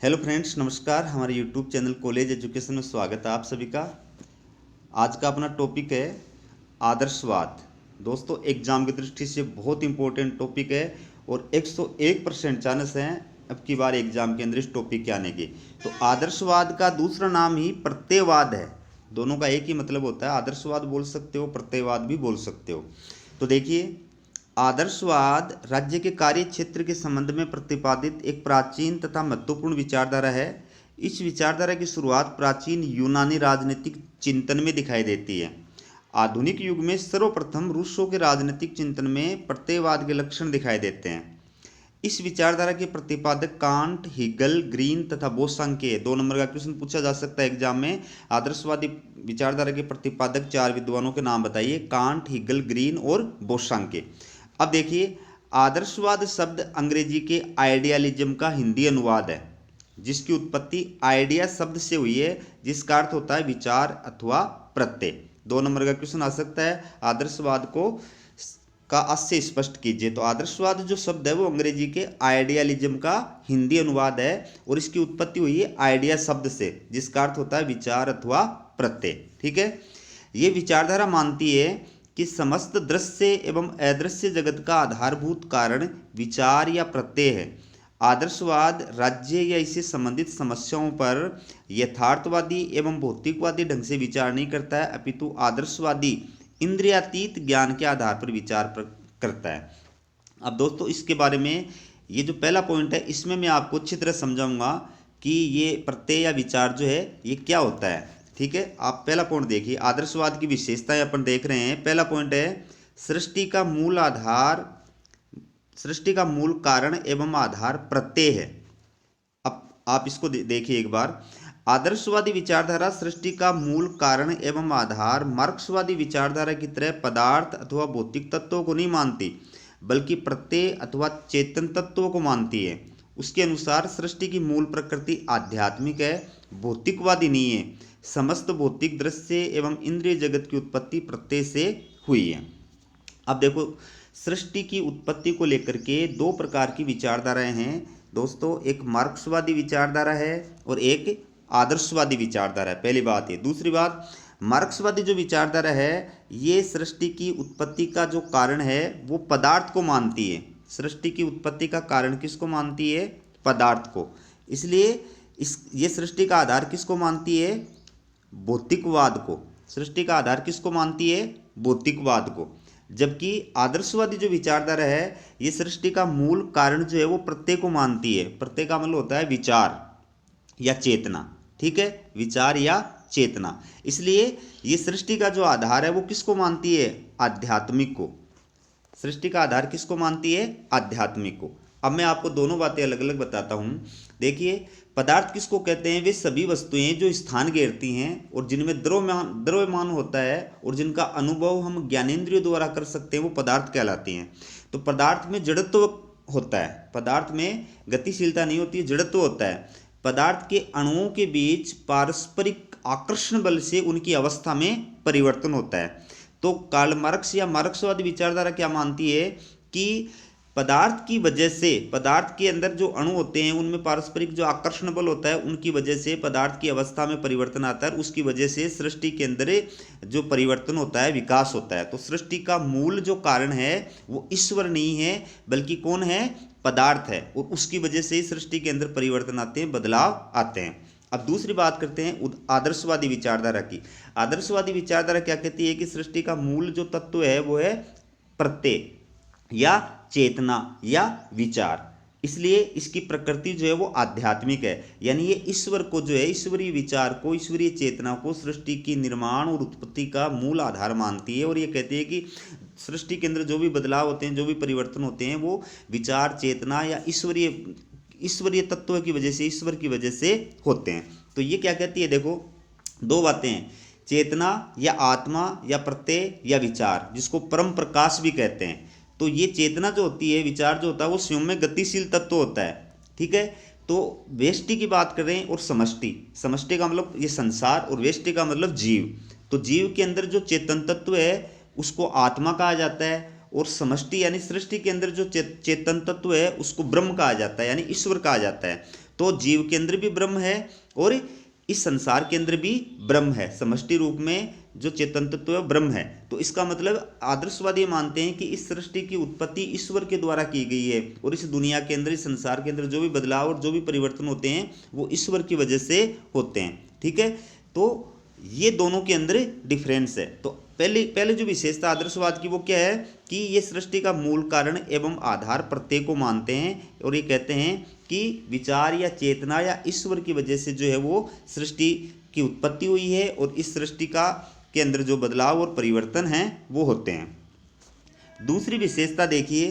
Hello friends, नमस्कार। हमारे YouTube channel college education में स्वागत है आप सभी का। आज का अपना टॉपिक है आदर्शवाद। दोस्तों, एग्जाम की दृष्टि से बहुत इंपॉर्टेंट टॉपिक है और 101% चांस हैं अब की बार एग्जाम के अंदर इस टॉपिक के आने की। तो आदर्शवाद का दूसरा नाम ही प्रत्ययवाद है। दोनों का एक ही मतलब होता है, आदर्शवाद बोल सकते हो, प्रत्ययवाद भी बोल सकते हो। तो देखिए, आदर्शवाद राज्य के कार्य क्षेत्र के संबंध में प्रतिपादित एक प्राचीन तथा महत्वपूर्ण विचारधारा है। इस विचारधारा की शुरुआत प्राचीन यूनानी राजनीतिक चिंतन में दिखाई देती है। आधुनिक युग में सर्वप्रथम रूसों के राजनीतिक चिंतन में प्रत्ययवाद के लक्षण दिखाई देते हैं। इस विचारधारा के प्रतिपादक कांट, हिगल, ग्रीन तथा बोसांके। 2 नंबर का क्वेश्चन पूछा जा सकता है एग्जाम में। आदर्शवादी विचारधारा के प्रतिपादक 4 विद्वानों के नाम बताइए। कांट, हिगल, ग्रीन और बोसांके। अब देखिए, आदर्शवाद शब्द अंग्रेजी के आइडियलिज्म का हिंदी अनुवाद है, जिसकी उत्पत्ति आइडिया शब्द से हुई है, जिसका अर्थ होता है विचार अथवा प्रत्यय। 2 नंबर का क्वेश्चन आ सकता है, आदर्शवाद को का अस्य स्पष्ट कीजिए। तो आदर्शवाद जो शब्द है वो अंग्रेजी के आइडियलिज्म का हिंदी अनुवाद है और इसकी उत्पत्ति हुई है आइडिया शब्द से, जिसका अर्थ होता है विचार अथवा प्रत्यय। ठीक है। ये विचारधारा मानती है कि समस्त दृश्य एवं अदृश्य जगत का आधारभूत कारण विचार या प्रत्यय है। आदर्शवाद राज्य या इससे संबंधित समस्याओं पर यथार्थवादी एवं भौतिकवादी ढंग से विचार नहीं करता है, अपितु आदर्शवादी इंद्रियातीत ज्ञान के आधार पर विचार करता है। अब दोस्तों, इसके बारे में ये जो पहला पॉइंट है, इसमें मैं आपको अच्छी तरह समझाऊंगा कि ये प्रत्यय या विचार जो है ये क्या होता है। ठीक है। आप पहला पॉइंट देखिए, आदर्शवाद की विशेषताएं अपन देख रहे हैं। पहला पॉइंट है सृष्टि का मूल आधार, सृष्टि का मूल कारण एवं आधार प्रत्यय है। अब आप इसको देखिए एक बार। आदर्शवादी विचारधारा सृष्टि का मूल कारण एवं आधार मार्क्सवादी विचारधारा की तरह पदार्थ अथवा भौतिक तत्वों को नहीं मानती, बल्कि प्रत्यय अथवा चेतन तत्वों को मानती है। उसके अनुसार सृष्टि की मूल प्रकृति आध्यात्मिक है, भौतिकवादी नहीं है। समस्त भौतिक दृश्य एवं इंद्रिय जगत की उत्पत्ति प्रत्यय से हुई है। अब देखो, सृष्टि की उत्पत्ति को लेकर के दो प्रकार की विचारधाराएं हैं दोस्तों। एक मार्क्सवादी विचारधारा है और एक आदर्शवादी विचारधारा है। पहली बात ये। दूसरी बात, मार्क्सवादी जो विचारधारा है ये सृष्टि की उत्पत्ति का जो कारण है वो पदार्थ को मानती है। सृष्टि की उत्पत्ति का कारण किसको मानती है? पदार्थ को। इसलिए ये सृष्टि का आधार किसको मानती है? भौतिकवाद को। सृष्टि का आधार किसको मानती है? भौतिकवाद को। जबकि आदर्शवादी जो विचारधारा है ये सृष्टि का मूल कारण जो है वो प्रत्यय को मानती है। प्रत्यय का मतलब होता है विचार या चेतना। ठीक है, विचार या चेतना। इसलिए ये सृष्टि का जो आधार है वो किसको मानती है? आध्यात्मिक को। सृष्टि का आधार किसको मानती है? आध्यात्मिक को। अब मैं आपको दोनों बातें अलग अलग बताता हूं। देखिए, पदार्थ किसको कहते हैं? वे सभी वस्तुएं जो स्थान घेरती हैं और जिनमें द्रव्यमान होता है और जिनका अनुभव हम ज्ञानेंद्रियों द्वारा कर सकते हैं, वो पदार्थ कहलाती हैं। तो पदार्थ में जड़त्व होता है, पदार्थ में गतिशीलता नहीं होती है, जड़त्व होता है। पदार्थ के अणुओं के बीच पारस्परिक आकर्षण बल से उनकी अवस्था में परिवर्तन होता है। तो कार्ल मार्क्स या मार्क्सवादी विचारधारा क्या मानती है कि पदार्थ की वजह से, पदार्थ के अंदर जो अणु होते हैं उनमें पारस्परिक जो आकर्षण बल होता है उनकी वजह से पदार्थ की अवस्था में परिवर्तन आता है, उसकी वजह से सृष्टि के अंदर जो परिवर्तन होता है, विकास होता है। तो सृष्टि का मूल जो कारण है वो ईश्वर नहीं है, बल्कि कौन है? पदार्थ है। और उसकी वजह से ही सृष्टि के अंदर परिवर्तन आते हैं, बदलाव आते हैं। अब दूसरी बात करते हैं आदर्शवादी विचारधारा की। आदर्शवादी विचारधारा क्या कहती है कि सृष्टि का मूल जो तत्व है वो है प्रत्यय या चेतना या विचार। इसलिए इसकी प्रकृति जो है वो आध्यात्मिक है, यानी ये ईश्वर को जो है, ईश्वरीय विचार को, ईश्वरीय चेतना को सृष्टि की निर्माण और उत्पत्ति का मूल आधार मानती है। और ये कहती है कि सृष्टि के अंदर जो भी बदलाव होते हैं, जो भी परिवर्तन होते हैं, वो विचार, चेतना या ईश्वरीय तत्व की वजह से, ईश्वर की वजह से होते हैं। तो ये क्या कहती है? देखो, दो बातें हैं, चेतना या आत्मा या प्रत्यय या विचार, जिसको परम प्रकाश भी कहते हैं। तो ये चेतना जो होती है, विचार जो होता है, वो स्वयं में गतिशील तत्व होता है। ठीक है। तो व्यष्टि की बात कर रहे हैं और समष्टि। समष्टि का मतलब ये संसार और व्यष्टि का मतलब जीव। तो जीव के अंदर जो चेतन तत्व है उसको आत्मा कहा जाता है, और समष्टि यानी सृष्टि के अंदर जो चेतन तत्व है उसको ब्रह्म कहा जाता है, यानी ईश्वर कहा जाता है। तो जीव केंद्र भी ब्रह्म है और इस संसार के अंदर भी ब्रह्म है, समष्टि रूप में जो चेतन तत्व है ब्रह्म है। तो इसका मतलब आदर्शवादी मानते हैं कि इस सृष्टि की उत्पत्ति ईश्वर के द्वारा की गई है और इस दुनिया के अंदर, इस संसार के अंदर जो भी बदलाव और जो भी परिवर्तन होते हैं वो ईश्वर की वजह से होते हैं। ठीक है, तो ये दोनों के अंदर डिफरेंस है। तो पहले जो विशेषता आदर्शवाद की वो क्या है कि ये सृष्टि का मूल कारण एवं आधार प्रत्येक को मानते हैं और ये कहते हैं कि विचार या चेतना या ईश्वर की वजह से जो है वो सृष्टि की उत्पत्ति हुई है और इस सृष्टि का के अंदर जो बदलाव और परिवर्तन हैं वो होते हैं। दूसरी विशेषता देखिए,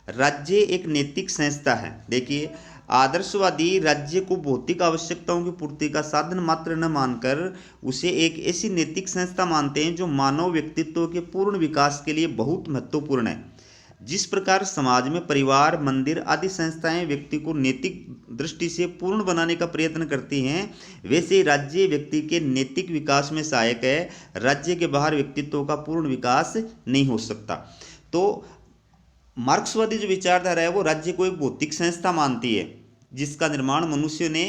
राज्य एक नैतिक संस्था है। देखिए, आदर्शवादी राज्य को भौतिक आवश्यकताओं की पूर्ति का साधन मात्र न मानकर उसे एक ऐसी नैतिक संस्था मानते हैं जो मानव व्यक्तित्व के पूर्ण विकास के लिए बहुत महत्वपूर्ण है। जिस प्रकार समाज में परिवार, मंदिर आदि संस्थाएं व्यक्ति को नैतिक दृष्टि से पूर्ण बनाने का प्रयत्न करती हैं, वैसे ही राज्य व्यक्ति के नैतिक विकास में सहायक है। राज्य के बाहर व्यक्तित्व का पूर्ण विकास नहीं हो सकता। तो मार्क्सवादी जो विचारधारा है वो राज्य को एक भौतिक संस्था मानती है जिसका निर्माण मनुष्य ने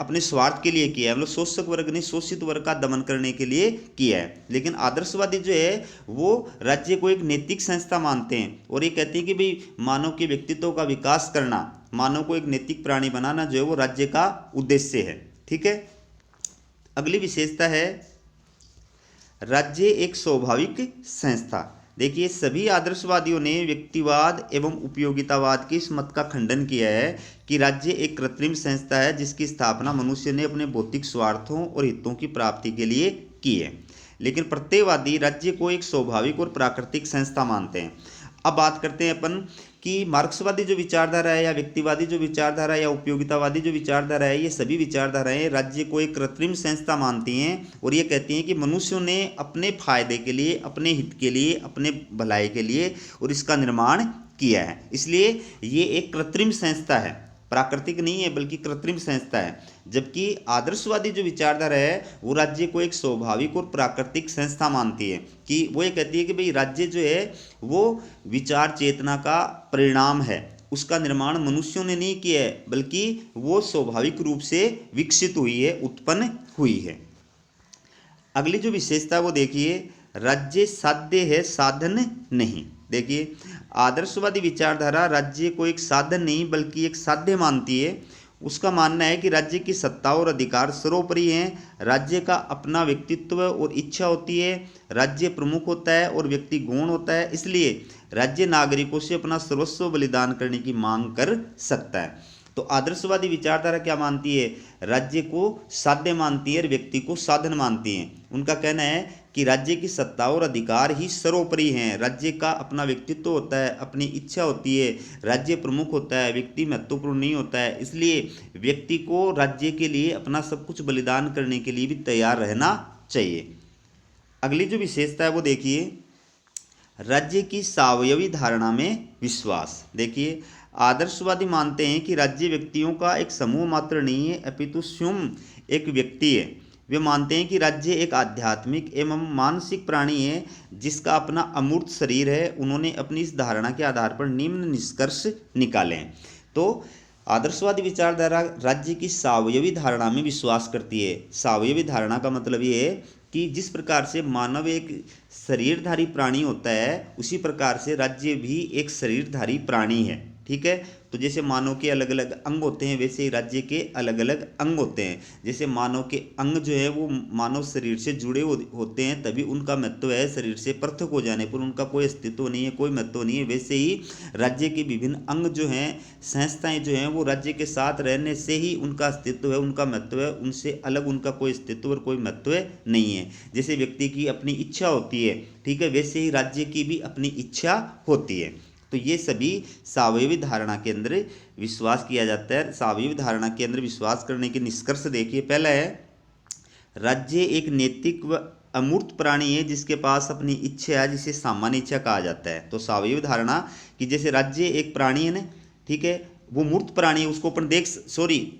अपने स्वार्थ के लिए किया है, मतलब शोषक वर्ग ने शोषित वर्ग का दमन करने के लिए किया है। लेकिन आदर्शवादी जो है वो राज्य को एक नैतिक संस्था मानते हैं और ये कहते हैं कि भाई मानव के व्यक्तित्व का विकास करना, मानव को एक नैतिक प्राणी बनाना जो है वो राज्य का उद्देश्य है। ठीक है, अगली विशेषता है राज्य एक स्वाभाविक संस्था। देखिए, सभी आदर्शवादियों ने व्यक्तिवाद एवं उपयोगितावाद के इस मत का खंडन किया है कि राज्य एक कृत्रिम संस्था है जिसकी स्थापना मनुष्य ने अपने भौतिक स्वार्थों और हितों की प्राप्ति के लिए की है। लेकिन प्रत्ययवादी राज्य को एक स्वाभाविक और प्राकृतिक संस्था मानते हैं। अब बात करते हैं अपन कि मार्क्सवादी जो विचारधारा है या व्यक्तिवादी जो विचारधारा है या उपयोगितावादी जो विचारधारा है, ये सभी विचारधाराएं राज्य को एक कृत्रिम संस्था मानती हैं और ये कहती हैं कि मनुष्यों ने अपने फायदे के लिए, अपने हित के लिए, अपने भलाई के लिए और इसका निर्माण किया है, इसलिए ये एक कृत्रिम संस्था है, प्राकृतिक नहीं है बल्कि कृत्रिम संस्था है। जबकि आदर्शवादी जो विचारधारा है वो राज्य को एक स्वाभाविक और प्राकृतिक संस्था मानती है कि वो ये कहती है कि भाई राज्य जो है वो विचार चेतना का परिणाम है, उसका निर्माण मनुष्यों ने नहीं किया है बल्कि वो स्वाभाविक रूप से विकसित हुई है, उत्पन्न हुई है। अगली जो विशेषता वो देखिए, राज्य साध्य है, साधन नहीं। देखिए, आदर्शवादी विचारधारा राज्य को एक साधन नहीं बल्कि एक साध्य मानती है। उसका मानना है कि राज्य की सत्ता और अधिकार सर्वोपरि हैं। राज्य का अपना व्यक्तित्व और इच्छा होती है। राज्य प्रमुख होता है और व्यक्ति गौण होता है, इसलिए राज्य नागरिकों से अपना सर्वस्व बलिदान करने की मांग कर सकता है। तो आदर्शवादी विचारधारा क्या मानती है? राज्य को साध्य मानती है और व्यक्ति को साधन मानती है। उनका कहना है कि राज्य की सत्ता और अधिकार ही सर्वोपरि हैं। राज्य का अपना व्यक्तित्व होता है, अपनी इच्छा होती है, राज्य प्रमुख होता है, व्यक्ति महत्वपूर्ण नहीं होता है, इसलिए व्यक्ति को राज्य के लिए अपना सब कुछ बलिदान करने के लिए भी तैयार रहना चाहिए। अगली जो विशेषता है वो देखिए, राज्य की सावयवी धारणा में विश्वास। देखिए, आदर्शवादी मानते हैं कि राज्य व्यक्तियों का एक समूह मात्र नहीं है अपितु स्वयं एक व्यक्ति है। वे मानते हैं कि राज्य एक आध्यात्मिक एवं मानसिक प्राणी है जिसका अपना अमूर्त शरीर है। उन्होंने अपनी इस धारणा के आधार पर निम्न निष्कर्ष निकाले हैं। तो आदर्शवादी विचारधारा राज्य की सावयवी धारणा में विश्वास करती है। सावयवी धारणा का मतलब ये है कि जिस प्रकार से मानव एक शरीरधारी प्राणी होता है उसी प्रकार से राज्य भी एक शरीरधारी प्राणी है। ठीक है, तो जैसे मानव के अलग अलग अंग होते हैं वैसे ही राज्य के अलग अलग अंग होते हैं। जैसे मानव के अंग जो है वो मानव शरीर से जुड़े होते हैं तभी उनका महत्व है, शरीर से पृथक हो जाने पर उनका कोई अस्तित्व नहीं है, कोई महत्व नहीं है। वैसे ही राज्य के विभिन्न अंग जो हैं, संस्थाएं जो हैं, वो राज्य के साथ रहने से ही उनका अस्तित्व है, उनका महत्व है। उनसे अलग उनका कोई अस्तित्व और कोई महत्व नहीं है। जैसे व्यक्ति की अपनी इच्छा होती है, ठीक है, वैसे ही राज्य की भी अपनी इच्छा होती है। तो ये सभी सावयवी धारणा के अंदर विश्वास किया जाता है। सावयवी धारणा के अंदर विश्वास करने के निष्कर्ष देखिए, पहला है राज्य एक नैतिक व अमूर्त प्राणी है जिसके पास अपनी इच्छा है, जिसे सामान्य इच्छा कहा जाता है। तो सावयवी धारणा कि जैसे राज्य एक प्राणी है ना, ठीक है, वो मूर्त प्राणी है, उसको अपन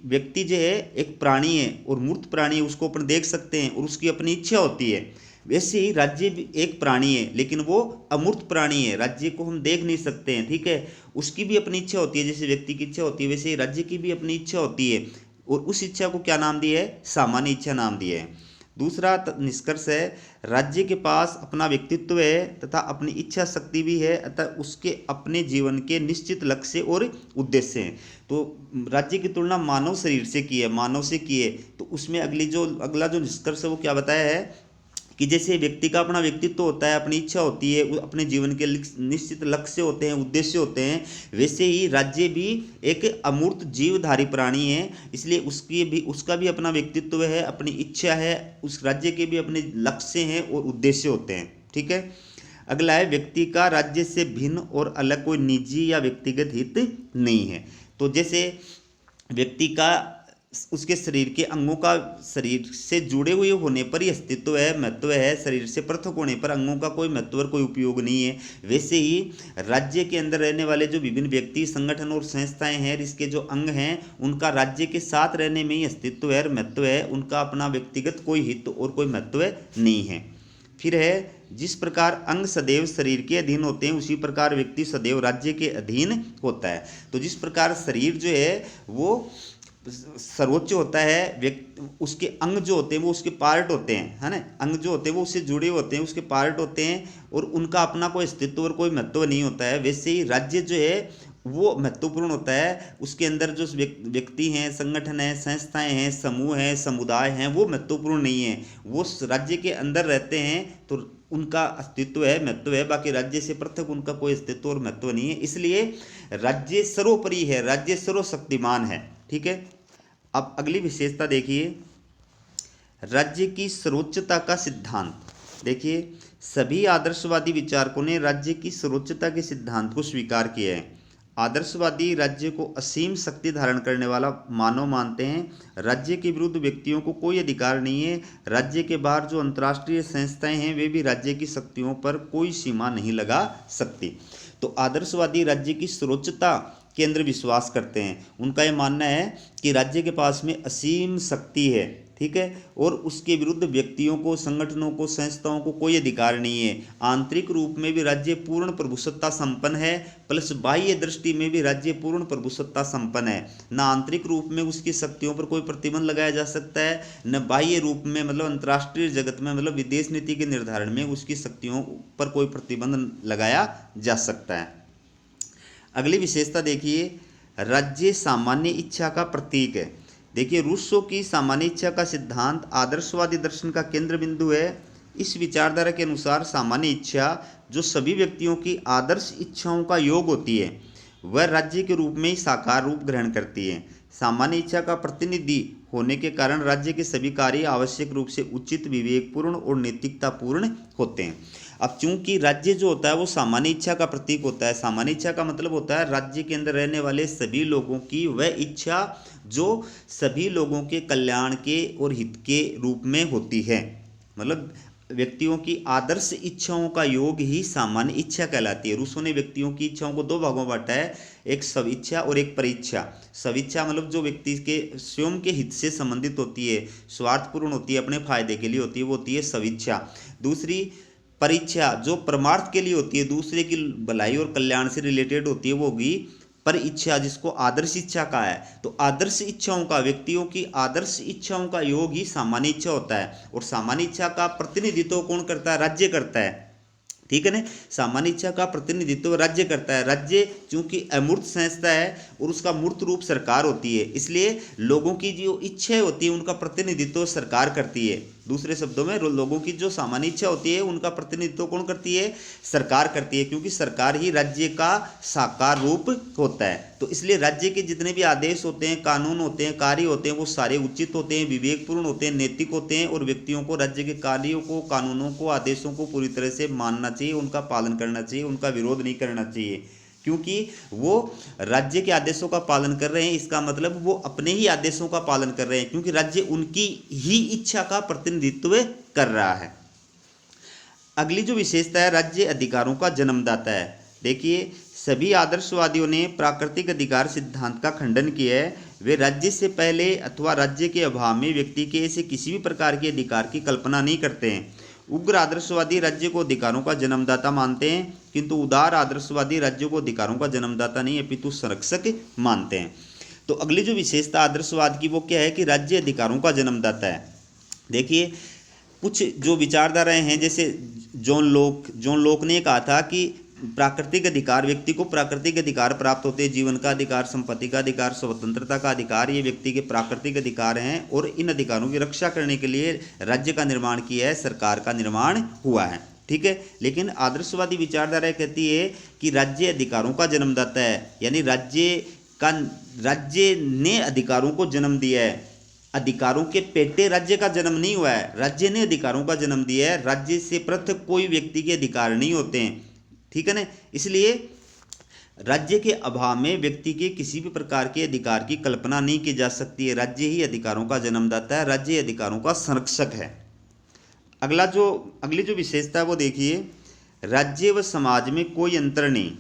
व्यक्ति जो है एक प्राणी है और मूर्त प्राणी है, उसको अपन देख सकते हैं और उसकी अपनी इच्छा होती है। वैसे ही राज्य भी एक प्राणी है लेकिन वो अमूर्त प्राणी है, राज्य को हम देख नहीं सकते हैं, ठीक है, उसकी भी अपनी इच्छा होती है। जैसे व्यक्ति की इच्छा होती है वैसे ही राज्य की भी अपनी इच्छा होती है, और उस इच्छा को क्या नाम दिया है? सामान्य इच्छा नाम दिया है। दूसरा निष्कर्ष है, राज्य के पास अपना व्यक्तित्व है तथा अपनी इच्छा शक्ति भी है, अतः उसके अपने जीवन के निश्चित लक्ष्य और उद्देश्य हैं। तो राज्य की तुलना मानव शरीर से की है, मानव से की है। तो उसमें अगला जो निष्कर्ष है वो क्या बताया है कि जैसे व्यक्ति का अपना व्यक्तित्व होता है, अपनी इच्छा होती है, अपने जीवन के निश्चित लक्ष्य होते हैं, उद्देश्य होते हैं, वैसे ही राज्य भी एक अमूर्त जीवधारी प्राणी है। इसलिए उसका भी अपना व्यक्तित्व है, अपनी इच्छा है, उस राज्य के भी अपने लक्ष्य हैं और उद्देश्य होते हैं। ठीक है। अगला है, व्यक्ति का राज्य से भिन्न और अलग कोई निजी या व्यक्तिगत हित नहीं है। तो जैसे व्यक्ति का उसके शरीर के अंगों का शरीर से जुड़े हुए होने पर ही अस्तित्व है, महत्व है। शरीर से पृथक होने पर अंगों का कोई महत्व और कोई उपयोग नहीं है। वैसे ही राज्य के अंदर रहने वाले जो विभिन्न व्यक्ति, संगठन और संस्थाएं हैं, इसके जो अंग हैं, उनका राज्य के साथ रहने में ही अस्तित्व है और महत्व है। उनका अपना व्यक्तिगत कोई हित और कोई महत्व नहीं है। फिर है, जिस प्रकार अंग सदैव शरीर के अधीन होते हैं उसी प्रकार व्यक्ति सदैव राज्य के अधीन होता है। तो जिस प्रकार शरीर जो है वो सर्वोच्च होता है, उसके अंग जो होते हैं वो उसके पार्ट होते हैं, है ना। अंग जो होते हैं वो उससे जुड़े होते हैं, उसके पार्ट होते हैं, और उनका अपना कोई अस्तित्व और कोई महत्व नहीं होता है। वैसे ही राज्य जो है वो महत्वपूर्ण होता है। उसके अंदर जो व्यक्ति हैं, संगठन हैं, संस्थाएं हैं, समूह हैं, समुदाय हैं, वो महत्वपूर्ण नहीं है। वो राज्य के अंदर रहते हैं तो उनका अस्तित्व है, महत्व है। बाकी राज्य से पृथक उनका कोई अस्तित्व और महत्व नहीं है। इसलिए राज्य सर्वोपरि है, राज्य सर्वशक्तिमान है। ठीक है। अब अगली विशेषता देखिए, राज्य की सर्वोच्चता का सिद्धांत। देखिए, सभी आदर्शवादी विचारकों ने राज्य की सर्वोच्चता के सिद्धांत को स्वीकार किया है। आदर्शवादी राज्य को असीम शक्ति धारण करने वाला मानव मानते हैं। राज्य के विरुद्ध व्यक्तियों को कोई अधिकार नहीं है। राज्य के बाहर जो अंतर्राष्ट्रीय संस्थाएं हैं वे भी राज्य की शक्तियों पर कोई सीमा नहीं लगा सकती। तो आदर्शवादी राज्य की सर्वोच्चता के अंदर विश्वास करते हैं। उनका यह मानना है कि राज्य के पास में असीम शक्ति है, ठीक है, और उसके विरुद्ध व्यक्तियों को, संगठनों को, संस्थाओं को कोई अधिकार नहीं है। आंतरिक रूप में भी राज्य पूर्ण प्रभुसत्ता संपन्न है, प्लस बाह्य दृष्टि में भी राज्य पूर्ण प्रभुसत्ता संपन्न है। न आंतरिक रूप में उसकी शक्तियों पर कोई प्रतिबंध लगाया जा सकता है, न बाह्य रूप में मतलब अंतर्राष्ट्रीय जगत में मतलब विदेश नीति के निर्धारण में उसकी शक्तियों पर कोई प्रतिबंध लगाया जा सकता है। अगली विशेषता देखिए, राज्य सामान्य इच्छा का प्रतीक है। देखिए, रूसो की सामान्य इच्छा का सिद्धांत आदर्शवादी दर्शन का केंद्र बिंदु है। इस विचारधारा के अनुसार सामान्य इच्छा जो सभी व्यक्तियों की आदर्श इच्छाओं का योग होती है वह राज्य के रूप में ही साकार रूप ग्रहण करती है। सामान्य इच्छा का प्रतिनिधि होने के कारण राज्य के सभी कार्य आवश्यक रूप से उचित, विवेकपूर्ण और नैतिकतापूर्ण होते हैं। अब चूंकि राज्य जो होता है वो सामान्य इच्छा का प्रतीक होता है। सामान्य इच्छा का मतलब होता है राज्य के अंदर रहने वाले सभी लोगों की वह इच्छा जो सभी लोगों के कल्याण के और हित के रूप में होती है। मतलब व्यक्तियों की आदर्श इच्छाओं का योग ही सामान्य इच्छा कहलाती है। रूसो ने व्यक्तियों की इच्छाओं को दो भागों में बांटा है, एक स्विच्छा और एक परीच्छा। स्विच्छा मतलब जो व्यक्ति के स्वयं के हित से संबंधित होती है, स्वार्थपूर्ण होती है, अपने फायदे के लिए होती है, वो होती है स्विच्छा। दूसरी परीक्षा जो परमार्थ के लिए होती है, दूसरे की भलाई और कल्याण से रिलेटेड होती है, वो होगी पर इच्छा, जिसको आदर्श इच्छा कहा है। तो आदर्श इच्छाओं का, व्यक्तियों की आदर्श इच्छाओं का योग ही सामान्य इच्छा होता है। और सामान्य इच्छा का प्रतिनिधित्व कौन करता है? राज्य करता है, ठीक है ना। सामान्य इच्छा का प्रतिनिधित्व राज्य करता है। राज्य चूंकि अमूर्त संस्था है और उसका मूर्त रूप सरकार होती है, इसलिए लोगों की जो इच्छाएं होती है उनका प्रतिनिधित्व सरकार करती है। दूसरे शब्दों में लोगों की जो सामान्य इच्छा होती है उनका प्रतिनिधित्व कौन करती है? सरकार करती है, क्योंकि सरकार ही राज्य का साकार रूप होता है। तो इसलिए राज्य के जितने भी आदेश होते हैं, कानून होते हैं, कार्य होते हैं, वो सारे उचित होते हैं, विवेकपूर्ण होते हैं, नैतिक होते हैं, और व्यक्तियों को राज्य के कार्यों को, कानूनों को, आदेशों को पूरी तरह से मानना चाहिए, उनका पालन करना चाहिए, उनका विरोध नहीं करना चाहिए। क्योंकि वो राज्य के आदेशों का पालन कर रहे हैं, इसका मतलब वो अपने ही आदेशों का पालन कर रहे हैं, क्योंकि राज्य उनकी ही इच्छा का प्रतिनिधित्व कर रहा है। अगली जो विशेषता है, राज्य अधिकारों का जन्मदाता है। देखिए, सभी आदर्शवादियों ने प्राकृतिक अधिकार सिद्धांत का खंडन किया है। वे राज्य से पहले अथवा राज्य के अभाव में व्यक्ति के ऐसे किसी भी प्रकार के अधिकार की कल्पना नहीं करते हैं। उग्र आदर्शवादी राज्य को अधिकारों का जन्मदाता मानते हैं, किंतु उदार आदर्शवादी राज्य को अधिकारों का जन्मदाता नहीं अपितु संरक्षक मानते हैं। तो अगली जो विशेषता आदर्शवाद की वो क्या है कि राज्य अधिकारों का जन्मदाता है। देखिए कुछ जो विचारधाराएं हैं, जैसे जॉन लोक ने कहा था कि प्राकृतिक अधिकार, व्यक्ति को प्राकृतिक अधिकार प्राप्त होते हैं, जीवन का अधिकार, संपत्ति का अधिकार, स्वतंत्रता का अधिकार, ये व्यक्ति के प्राकृतिक अधिकार हैं और इन अधिकारों की रक्षा करने के लिए राज्य का निर्माण किया है, सरकार का निर्माण हुआ है। ठीक है, लेकिन आदर्शवादी विचारधारा कहती है कि राज्य अधिकारों का जन्मदाता है, यानी राज्य ने अधिकारों को जन्म दिया है। अधिकारों के पेटे राज्य का जन्म नहीं हुआ है, राज्य ने अधिकारों का जन्म दिया है। राज्य से पृथक कोई व्यक्ति के अधिकार नहीं होते हैं। ठीक है ना, इसलिए राज्य के अभाव में व्यक्ति के किसी भी प्रकार के अधिकार की कल्पना नहीं की जा सकती है। राज्य ही अधिकारों का जन्मदाता है, राज्य अधिकारों का संरक्षक है। अगली जो विशेषता है वो देखिए, राज्य व समाज में कोई अंतर नहीं।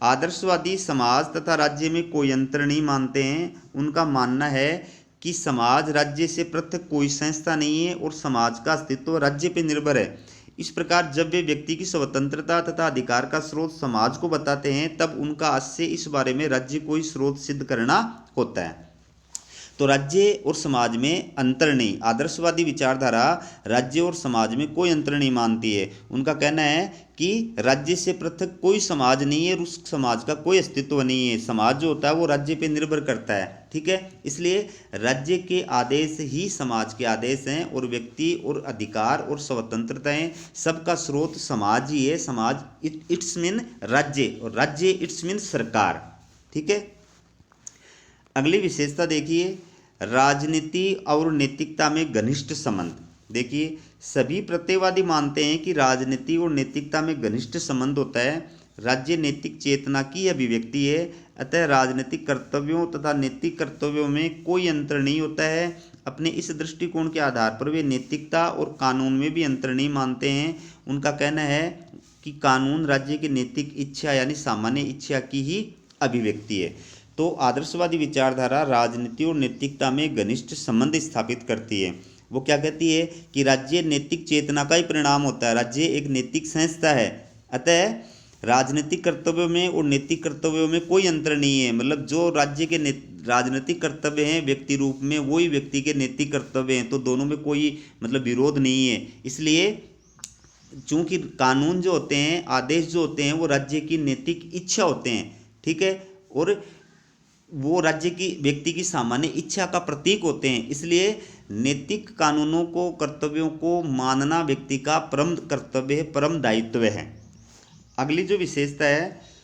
आदर्शवादी समाज तथा राज्य में कोई अंतर नहीं मानते हैं। उनका मानना है कि समाज राज्य से पृथक कोई संस्था नहीं है और समाज का अस्तित्व राज्य पर निर्भर है। इस प्रकार जब वे व्यक्ति की स्वतंत्रता तथा अधिकार का स्रोत समाज को बताते हैं, तब उनका आज से इस बारे में राज्य को ही स्रोत सिद्ध करना होता है। तो राज्य और समाज में अंतर नहीं। आदर्शवादी विचारधारा राज्य और समाज में कोई अंतर नहीं मानती है। उनका कहना है कि राज्य से पृथक कोई समाज नहीं है और उस समाज का कोई अस्तित्व नहीं है। समाज जो होता है वो राज्य पे निर्भर करता है। ठीक है, इसलिए राज्य के आदेश ही समाज के आदेश हैं और व्यक्ति और अधिकार और स्वतंत्रताएं सबका स्रोत समाज ही है। समाज इट्स मीन राज्य और राज्य इट्स मीन सरकार। ठीक है, अगली विशेषता देखिए, राजनीति और नैतिकता में घनिष्ठ संबंध। देखिए सभी प्रत्ययवादी मानते हैं कि राजनीति और नैतिकता में घनिष्ठ संबंध होता है। राज्य नैतिक चेतना की अभिव्यक्ति है, अतः राजनीतिक कर्तव्यों तथा नैतिक कर्तव्यों में कोई अंतर नहीं होता है। अपने इस दृष्टिकोण के आधार पर वे नैतिकता और कानून में भी अंतर नहीं मानते हैं। उनका कहना है कि कानून राज्य की नैतिक इच्छा यानी सामान्य इच्छा की ही अभिव्यक्ति है। तो आदर्शवादी विचारधारा राजनीति और नैतिकता में घनिष्ठ संबंध स्थापित करती है। वो क्या कहती है कि राज्य नैतिक चेतना का ही परिणाम होता है। राज्य एक नैतिक संस्था है, अतः राजनीतिक कर्तव्यों में और नैतिक कर्तव्यों में कोई अंतर नहीं है। मतलब जो राज्य के राजनीतिक कर्तव्य हैं व्यक्ति रूप में, वही व्यक्ति के नैतिक कर्तव्य हैं। तो दोनों में कोई मतलब विरोध नहीं है। इसलिए चूंकि कानून जो होते हैं, आदेश जो होते हैं, वो राज्य की नैतिक इच्छा होते हैं। ठीक है, और वो राज्य की व्यक्ति की सामान्य इच्छा का प्रतीक होते हैं। इसलिए नैतिक कानूनों को, कर्तव्यों को मानना व्यक्ति का परम कर्तव्य है, परम दायित्व है। अगली जो विशेषता है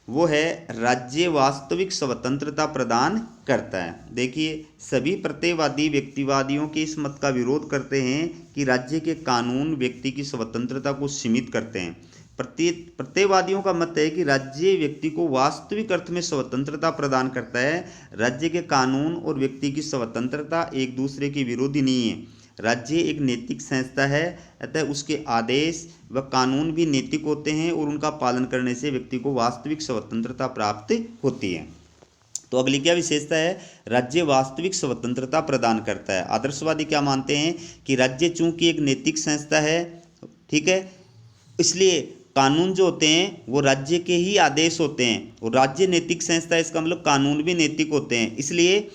वो है राज्य वास्तविक स्वतंत्रता प्रदान करता है। देखिए सभी प्रत्ययवादी व्यक्तिवादियों के इस मत का विरोध करते हैं कि राज्य के कानून व्यक्ति की स्वतंत्रता को सीमित करते हैं। प्रत्ययवादियों का मत है कि राज्य व्यक्ति को वास्तविक अर्थ में स्वतंत्रता प्रदान करता है। राज्य के कानून और व्यक्ति की स्वतंत्रता एक दूसरे के विरोधी नहीं है। राज्य एक नैतिक संस्था है, अतः उसके आदेश व कानून भी नैतिक होते हैं और उनका पालन करने से व्यक्ति को वास्तविक स्वतंत्रता प्राप्त होती है। तो अगली क्या विशेषता है, राज्य वास्तविक स्वतंत्रता प्रदान करता है। आदर्शवादी क्या मानते हैं कि राज्य चूंकि एक नैतिक संस्था है, ठीक है, इसलिए कानून जो होते हैं वो राज्य के ही आदेश होते हैं और राज्य नैतिक संस्था है, इसका मतलब कानून भी नैतिक होते हैं। इसलिए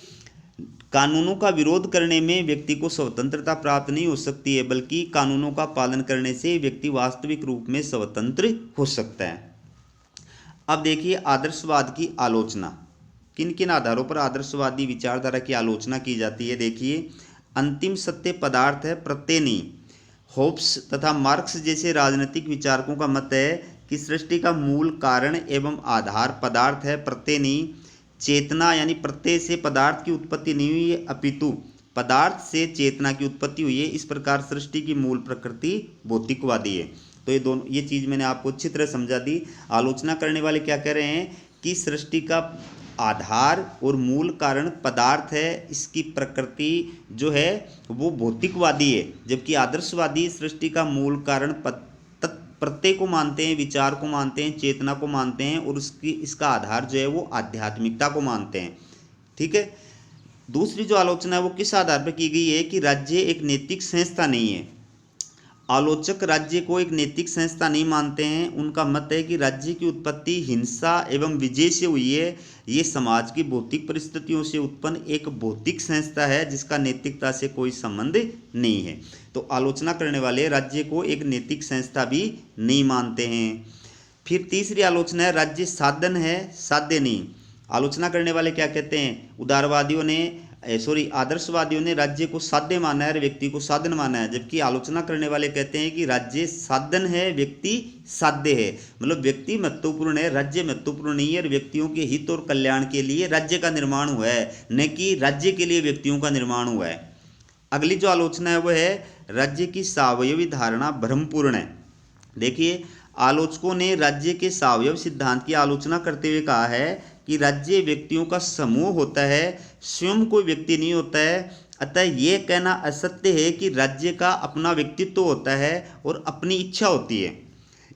कानूनों का विरोध करने में व्यक्ति को स्वतंत्रता प्राप्त नहीं हो सकती है, बल्कि कानूनों का पालन करने से व्यक्ति वास्तविक रूप में स्वतंत्र हो सकता है। अब देखिए आदर्शवाद की आलोचना, किन किन आधारों पर आदर्शवादी विचारधारा की आलोचना की जाती है। देखिए अंतिम सत्य पदार्थ है, प्रत्यय नहीं। होब्स तथा मार्क्स जैसे राजनीतिक विचारकों का मत है कि सृष्टि का मूल कारण एवं आधार पदार्थ है, प्रत्यय नहीं। चेतना यानी प्रत्यय से पदार्थ की उत्पत्ति नहीं हुई है, अपितु पदार्थ से चेतना की उत्पत्ति हुई है। इस प्रकार सृष्टि की मूल प्रकृति भौतिकवादी है। तो ये चीज़ मैंने आपको अच्छी तरह समझा दी। आलोचना करने वाले क्या कह रहे हैं कि सृष्टि का आधार और मूल कारण पदार्थ है, इसकी प्रकृति जो है वो भौतिकवादी है, जबकि आदर्शवादी सृष्टि का मूल कारण प्रत्यय को मानते हैं, विचार को मानते हैं, चेतना को मानते हैं और इसका आधार जो है वो आध्यात्मिकता को मानते हैं। ठीक है, दूसरी जो आलोचना है वो किस आधार पर की गई है कि राज्य एक नैतिक संस्था नहीं है। आलोचक राज्य को एक नैतिक संस्था नहीं मानते हैं। उनका मत है कि राज्य की उत्पत्ति हिंसा एवं विजय से हुई है। ये समाज की भौतिक परिस्थितियों से उत्पन्न एक भौतिक संस्था है जिसका नैतिकता से कोई संबंध नहीं है। तो आलोचना करने वाले राज्य को एक नैतिक संस्था भी नहीं मानते हैं। फिर तीसरी आलोचना है, राज्य साधन है, साध्य नहीं। आलोचना करने वाले क्या कहते हैं, उदारवादियों ने आदर्शवादियों ने राज्य को साध्य माना है और व्यक्ति को साधन माना है, जबकि आलोचना करने वाले कहते हैं कि राज्य साधन है, व्यक्ति साध्य है। मतलब व्यक्ति महत्वपूर्ण है, राज्य महत्वपूर्ण नहीं है, और व्यक्तियों के हित और कल्याण के लिए राज्य का निर्माण हुआ है, न कि राज्य के लिए व्यक्तियों का निर्माण हुआ है। अगली जो आलोचना है वह है, राज्य की सावयवी धारणा भ्रमपूर्ण है। देखिए, आलोचकों ने राज्य के सावयव सिद्धांत की आलोचना करते हुए कहा है कि राज्य व्यक्तियों का समूह होता है, स्वयं कोई व्यक्ति नहीं होता है। अतः यह कहना असत्य है कि राज्य का अपना व्यक्तित्व होता है और अपनी इच्छा होती है।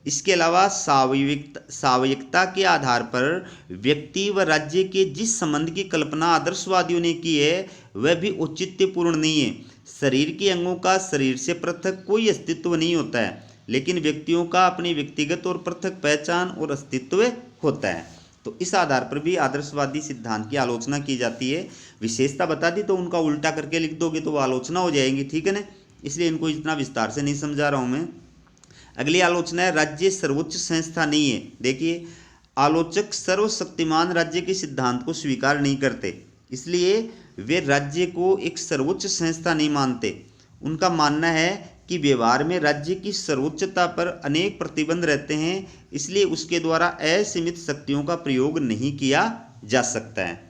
इसके अलावा सावयिकता के आधार पर व्यक्ति व राज्य के जिस संबंध की कल्पना आदर्शवादियों ने की है वह भी औचित्यपूर्ण नहीं है। शरीर के अंगों का शरीर से पृथक कोई अस्तित्व नहीं होता है, लेकिन व्यक्तियों का अपनी व्यक्तिगत और पृथक पहचान और अस्तित्व होता है। तो इस आधार पर भी आदर्शवादी सिद्धांत की आलोचना की जाती है। विशेषता बता दी तो उनका उल्टा करके लिख दोगे तो वो आलोचना हो जाएगी, ठीक है ना। इसलिए इनको इतना विस्तार से नहीं समझा रहा हूँ मैं। अगली आलोचना है, राज्य सर्वोच्च संस्था नहीं है। देखिए, आलोचक सर्वशक्तिमान राज्य के सिद्धांत को स्वीकार नहीं करते, इसलिए वे राज्य को एक सर्वोच्च संस्था नहीं मानते। उनका मानना है कि व्यवहार में राज्य की सर्वोच्चता पर अनेक प्रतिबंध रहते हैं, इसलिए उसके द्वारा असीमित शक्तियों का प्रयोग नहीं किया जा सकता है।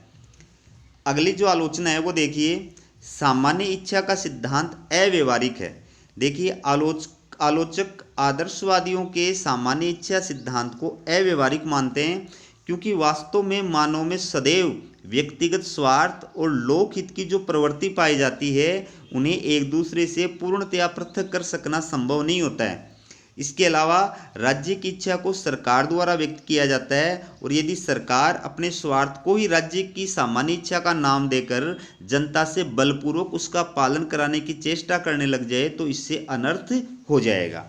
अगली जो आलोचना है वो देखिए, सामान्य इच्छा का सिद्धांत अव्यवहारिक है। देखिए, आलोचक आदर्शवादियों के सामान्य इच्छा सिद्धांत को अव्यवहारिक मानते हैं, क्योंकि वास्तव में मानव में सदैव व्यक्तिगत स्वार्थ और लोकहित की जो प्रवृत्ति पाई जाती है उन्हें एक दूसरे से पूर्णतया पृथक कर सकना संभव नहीं होता है। इसके अलावा राज्य की इच्छा को सरकार द्वारा व्यक्त किया जाता है, और यदि सरकार अपने स्वार्थ को ही राज्य की सामान्य इच्छा का नाम देकर जनता से बलपूर्वक उसका पालन कराने की चेष्टा करने लग जाए तो इससे अनर्थ हो जाएगा।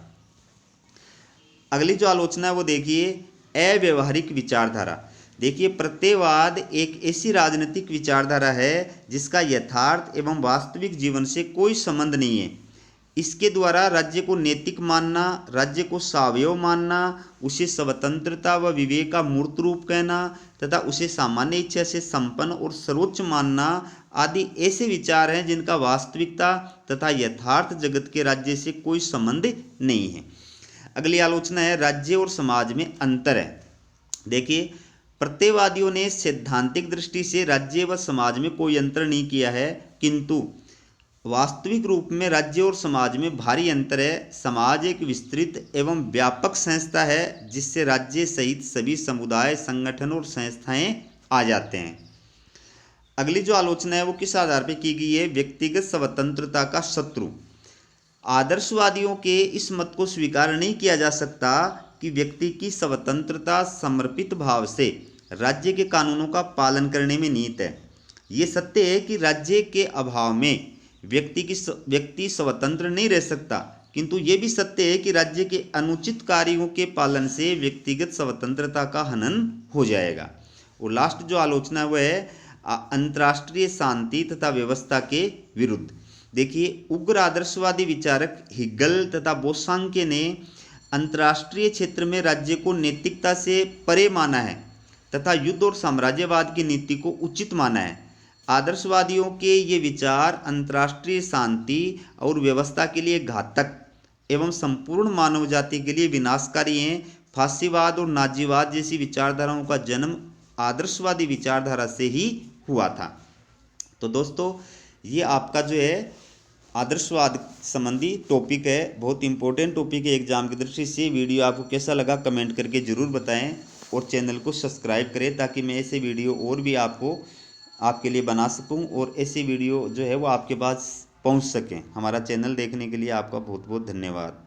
अगली जो आलोचना है वो देखिए, अव्यवहारिक विचारधारा। देखिए, प्रत्ययवाद एक ऐसी राजनीतिक विचारधारा है जिसका यथार्थ एवं वास्तविक जीवन से कोई संबंध नहीं है। इसके द्वारा राज्य को नैतिक मानना, राज्य को सावयव मानना, उसे स्वतंत्रता व विवेक का मूर्त रूप कहना तथा उसे सामान्य इच्छा से संपन्न और सर्वोच्च मानना आदि ऐसे विचार हैं जिनका वास्तविकता तथा यथार्थ जगत के राज्य से कोई संबंध नहीं है। अगली आलोचना है, राज्य और समाज में अंतर है। देखिए, प्रत्ययवादियों ने सैद्धांतिक दृष्टि से राज्य व समाज में कोई अंतर नहीं किया है, किंतु वास्तविक रूप में राज्य और समाज में भारी अंतर है। समाज एक विस्तृत एवं व्यापक संस्था है जिससे राज्य सहित सभी समुदाय, संगठन और संस्थाएं आ जाते हैं। अगली जो आलोचना है वो किस आधार पर की गई है, व्यक्तिगत स्वतंत्रता का शत्रु। आदर्शवादियों के इस मत को स्वीकार नहीं किया जा सकता कि व्यक्ति की स्वतंत्रता समर्पित भाव से राज्य के कानूनों का पालन करने में निहित है। ये सत्य है कि राज्य के अभाव में व्यक्ति स्वतंत्र नहीं रह सकता, किंतु ये भी सत्य है कि राज्य के अनुचित कार्यों के पालन से व्यक्तिगत स्वतंत्रता का हनन हो जाएगा। और लास्ट जो आलोचना है वह है अंतर्राष्ट्रीय शांति तथा व्यवस्था के विरुद्ध। देखिए, उग्र आदर्शवादी विचारक हिगल तथा बोसांके ने अंतर्राष्ट्रीय क्षेत्र में राज्य को नैतिकता से परे माना है तथा युद्ध और साम्राज्यवाद की नीति को उचित माना है। आदर्शवादियों के ये विचार अंतर्राष्ट्रीय शांति और व्यवस्था के लिए घातक एवं संपूर्ण मानव जाति के लिए विनाशकारी हैं। फांसीवाद और नाजीवाद जैसी विचारधाराओं का जन्म आदर्शवादी विचारधारा से ही हुआ था। तो दोस्तों, ये आपका जो है आदर्शवाद संबंधी टॉपिक है, बहुत इंपॉर्टेंट टॉपिक है एग्जाम की दृष्टि से। वीडियो आपको कैसा लगा कमेंट करके ज़रूर बताएं और चैनल को सब्सक्राइब करें ताकि मैं ऐसे वीडियो और भी आपके लिए बना सकूं और ऐसे वीडियो जो है वो आपके पास पहुंच सकें। हमारा चैनल देखने के लिए आपका बहुत बहुत धन्यवाद।